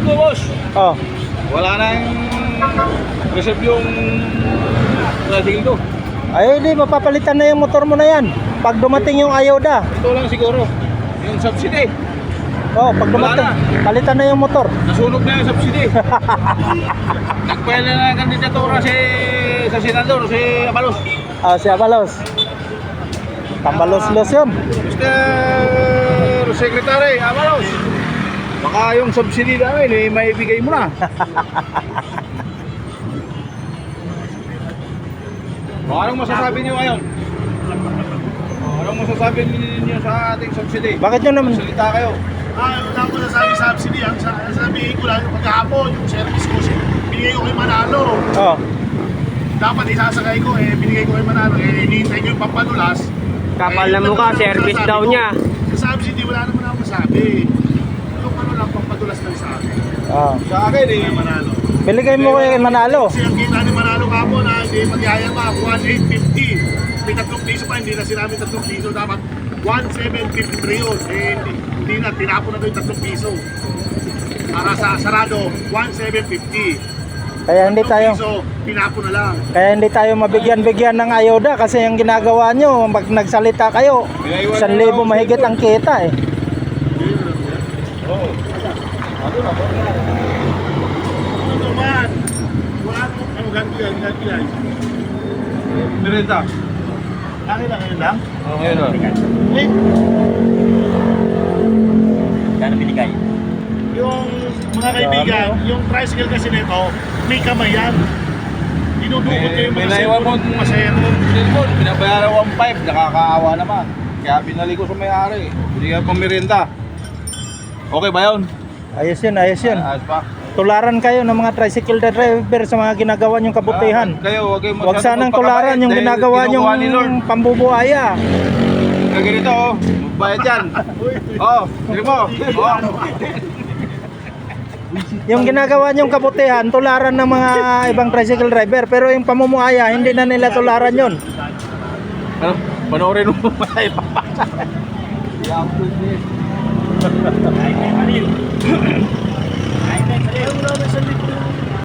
ko, boss. Oh. Wala nang reserve yung tricycle ko. Ay, di, mapapalitan na yung motor mo na yan. Pag dumating yung ayuda. Ito lang siguro. Yung subsidy. Oh, pag dumating, palitan na yung motor. Nasunog na yung subsidy. Nagpahil na ng kandidatura sa senador, si Abalos. Ah, si Abalos. Tambalos-los yun. Mr. Secretary Abalos, baka yung subsidy namin eh, maibigay mo na. Anong masasabi niyo ngayon? Anong masasabi niyo sa ating subsidy? Bakit nyo naman? Salita kayo. Wala ko nasabi sa subsidy. Ang sabihin ko lang yung pagkahapon, yung service ko, binigay ko kay Manalo. Oh. Dapat isasakay ko, binigay ko kay Manalo. Hinihintay ko yung pampadulas. Kapal na mukha, service daw niya. Sa subsidy, wala naman ako masabi. Yung ano lang, pampadulas lang sa akin. Oh. Sa akin eh, Kay Manalo. Biligay mo kay Manalo. Kasi ang kita ni Manalo kapon na hindi magyayama, 1,850. May 3 piso pa, hindi na sinabi 3 piso. Dapat 1,753 yun. Hindi na, tinapon na doon yung 3 piso. Para sa sarado, 1,750. Kaya hindi tayo Piso, tinapon na lang. kaya hindi tayo mabigyan-bigyan ng ayuda kasi yung ginagawa nyo, pag nagsalita kayo, 1,000 mahigit ang kita eh. oo. Ano na po? Ano naman? Wala mo, ganti yan. Merenda. Akin lang, ngayon lang. Ngayon o. Eh, Kano binigay? yung mga kaibigan, yung tricycle kasi nito, may kamay yan. Dinudukot ko yung May mga naiwan mo pasero. cellphone, binabayaran 1.5, nakakaawa naman. Kaya binalik ko sa may-ari. Binigyan pang merenda. Okay ba yun? Ayos yun, ayos yun. Ayos pa. Tularan kayo ng mga tricycle driver sa mga ginagawa nyong kabutihan. Kayo, wag kayong Huwag sanang tularan yung ginagawa nyong pambubuhaya. Kaya ganito, oh. Bayad yan. Oh, sige mo. Oh. Yung ginagawa nyong kabutihan, tularan ng mga ibang tricycle driver. Pero yung pamumuhaya, hindi na nila tularan yun. Ano? Panoorin mo ba tayo papasa? Ayaw namin sa likod.